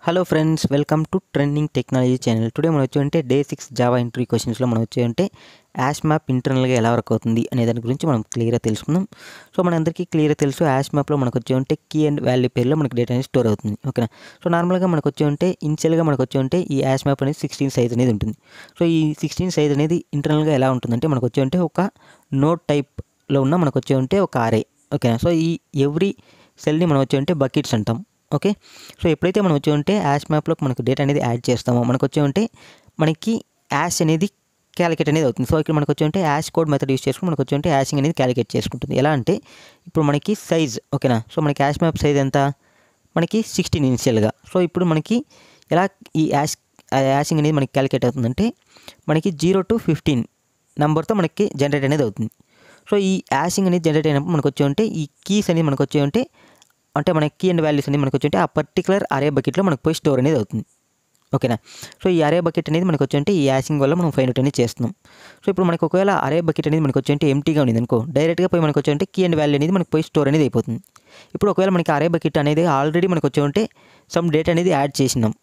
Hello friends, welcome to trending technology channel. Today మనం వచ్చి day 6 Java interview క్వశ్చన్స్లో మనం వచ్చి యాష్ మ్యాప్ ఇంటర్నల్గా ఎలా వర్క్ అవుతుంది అనే దాని గురించి మనం క్లియర్గా తెలుసుకుందాం. సో మనందరికీ క్లియర్గా తెలుసు, యాష్ మ్యాప్లో మనకు వచ్చి కీ అండ్ వాల్యూ పేరులో మనకు డేటా అనేది స్టోర్ అవుతుంది. ఓకేనా. సో నార్మల్గా మనకు వచ్చి ఇనిషియల్గా మనకు వచ్చి ఈ యాష్ మ్యాప్ అనేది 16 సైజ్ అనేది ఉంటుంది. సో ఈ 16 సైజ్ అనేది ఇంటర్నల్గా ఎలా ఉంటుందంటే మనకు వచ్చి ఒక నోట్ టైప్లో ఉన్న మనకు వచ్చి ఒక అరే. ఓకేనా. సో ఈ ఎవ్రీ సెల్ని మనం వచ్చి బకెట్స్ అంటాం. ఓకే. సో ఎప్పుడైతే మనం వచ్చి యాష్ మ్యాప్లోకి మనకు డేటా అనేది యాడ్ చేస్తామో మనకు వచ్చి మనకి యాష్ అనేది క్యాలిక్యులేట్ అనేది అవుతుంది. సో ఇక్కడ మనకు వచ్చి యాష్ కోడ్ మెథడ్ యూస్ చేసుకుని మనకు వచ్చి యాషింగ్ అనేది క్యాలిక్యులేట్ చేసుకుంటుంది. ఎలా అంటే ఇప్పుడు మనకి సైజ్, ఓకేనా. సో మనకి యాష్ మ్యాప్ సైజ్ ఎంత, మనకి 16 ఇనిషియల్గా. సో ఇప్పుడు మనకి ఎలా ఈ యాషింగ్ అనేది మనకి క్యాలిక్యులేట్ అవుతుందంటే మనకి 0 to 15 నెంబర్తో మనకి జనరేట్ అనేది అవుతుంది. సో ఈ యాషింగ్ అనేది జనరేట్ అయినప్పుడు మనకు వచ్చి ఈ కీస్ అనేది మనకు వచ్చి అంటే మన కీ అండ్ వాల్యూస్ అనేది మనకు వచ్చి ఆ పర్టికులర్ అరే బకెట్లో మనకు పోయి స్టోర్ అనేది అవుతుంది. ఓకేనా. సో ఈ అరే బకెట్ అనేది మనకు వచ్చి ఈ యాషింగ్ వల్ల మనం ఫైండ్ అవుట్ అనేది చేస్తున్నాం. సో ఇప్పుడు మనకు ఒకవేళ అరే బకెట్ అనేది మనకు వచ్చి ఎంటీగా ఉంది అనుకో, డైరెక్ట్గా పోయి మనకు వచ్చి కీ అండ్ వాల్యూ అనేది మనకు పోయి స్టోర్ అనేది అయిపోతుంది. ఇప్పుడు ఒకవేళ మనకి అరే బకెట్ అనేది ఆల్రెడీ మనకు వచ్చి సమ్ డేటా అనేది యాడ్ చేసినాం.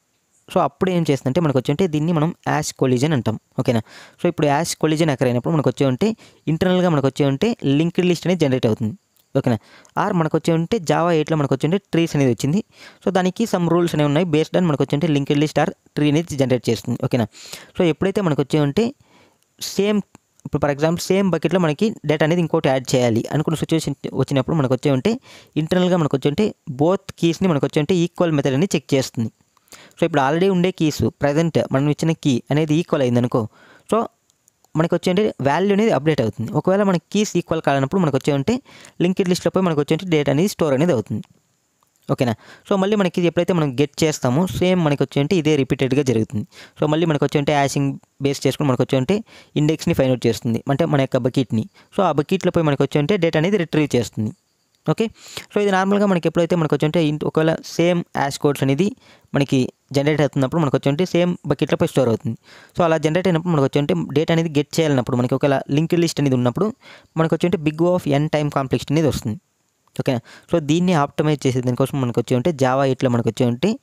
సో అప్పుడు ఏం చేస్తుందంటే మనకు వచ్చి దీన్ని మనం యాష్ కొలిజన్ అంటాం. ఓకేనా. సో ఇప్పుడు యాష్ కొలిజన్ ఎక్కర్ అయినప్పుడు మనకు వచ్చి ఇంటర్నల్గా మనకు వచ్చి లింక్డ్ లిస్ట్ అనేది జనరేట్ అవుతుంది. ఓకేనా. ఆర్ మనకు వచ్చి జావా 8లో మనకు వచ్చి ట్రీస్ అనేది వచ్చింది. సో దానికి సమ్ రూల్స్ అనేవి ఉన్నాయి. బేస్డ్ ఆన్ మనకు వచ్చి లింక్డ్ లిస్ట్ ఆర్ ట్రీ అనేది జనరేట్ చేస్తుంది. ఓకేనా. సో ఎప్పుడైతే మనకు వచ్చి సేమ్, ఇప్పుడు ఫర్ ఎగ్జాంపుల్ సేమ్ బకెట్లో మనకి డేటా అనేది ఇంకోటి యాడ్ చేయాలి అనుకున్న సిచ్యువేషన్ వచ్చినప్పుడు మనకు వచ్చి ఇంటర్నల్గా మనకు వచ్చి బోత్ కీస్ని మనకు వచ్చి ఈక్వల్ మెథడ్ అని చెక్ చేస్తుంది. సో ఇప్పుడు ఆల్రెడీ ఉండే కీస్ ప్రజెంట్ మనం ఇచ్చిన కీ అనేది ఈక్వల్ అయిందనుకో, సో మనకు వచ్చి వాల్యూ అనేది అప్డేట్ అవుతుంది. ఒకవేళ మనకి కీస్ ఈక్వల్ కానప్పుడు మనకు వచ్చి లింక్డ్ లిస్ట్లో పోయి మనకు వచ్చి డేటా అనేది స్టోర్ అనేది అవుతుంది. ఓకేనా. సో మళ్ళీ మనకి ఎప్పుడైతే మనం గెట్ చేస్తామో సేమ్ మనకి వచ్చి ఇదే రిపీటెడ్గా జరుగుతుంది. సో మళ్ళీ మనకు వచ్చి యాషింగ్ బేస్ చేసుకుని మనకు వచ్చి ఇండెక్స్ని ఫైండ్ అవుట్ చేస్తుంది, అంటే మన యొక్క బకెట్ని. సో ఆ బకెట్లో పోయి మనకు వచ్చి డేటా అనేది రిట్రీవ్ చేస్తుంది. ఓకే. సో ఇది నార్మల్గా మనకి ఎప్పుడైతే మనకు వచ్చి ఒకవేళ సేమ్ యాష్ కోడ్స్ అనేది మనకి జనరేట్ అవుతున్నప్పుడు మనకు వచ్చి సేమ్ బకెట్లో పోయి స్టోర్ అవుతుంది. సో అలా జనరేట్ అయినప్పుడు మనకు వచ్చి డేటా అనేది గెట్ చేయాలన్నప్పుడు మనకి ఒకవేళ లింక్డ్ లిస్ట్ అనేది ఉన్నప్పుడు మనకు వచ్చి big of N time complexity అనేది వస్తుంది. ఓకేనా. సో దీన్ని ఆప్టమైజ్ చేసే దానికోసం మనకు వచ్చి జావా 8లో మనకు వచ్చి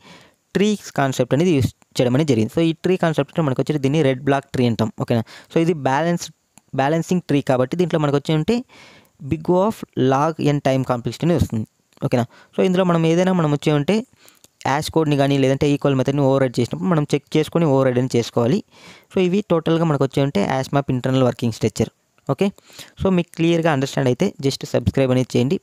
ట్రీ కాన్సెప్ట్ అనేది యూస్ చేయడం అనేది జరిగింది. సో ఈ ట్రీ కాన్సెప్ట్ మనకు వచ్చి దీన్ని రెడ్ బ్లాక్ ట్రీ అంటాం. ఓకేనా. సో ఇది బ్యాలెన్సింగ్ ట్రీ కాబట్టి దీంట్లో మనకు వచ్చి big of log n time complexity అనేది వస్తుంది. ఓకేనా. సో ఇందులో మనం ఏదైనా మనం వచ్చి యాష్ కోడ్ని కానీ లేదంటే ఈక్వల్ మెథడ్ని ఓవర్ రైడ్ చేసినప్పుడు మనం చెక్ చేసుకొని ఓవర్ రైడ్ అని చేసుకోవాలి. సో ఇవి టోటల్గా మనకు వచ్చి hash map internal working structure. Okay. So మీకు క్లియర్గా అండర్స్టాండ్ అయితే జస్ట్ సబ్స్క్రైబ్ అనేది చేయండి.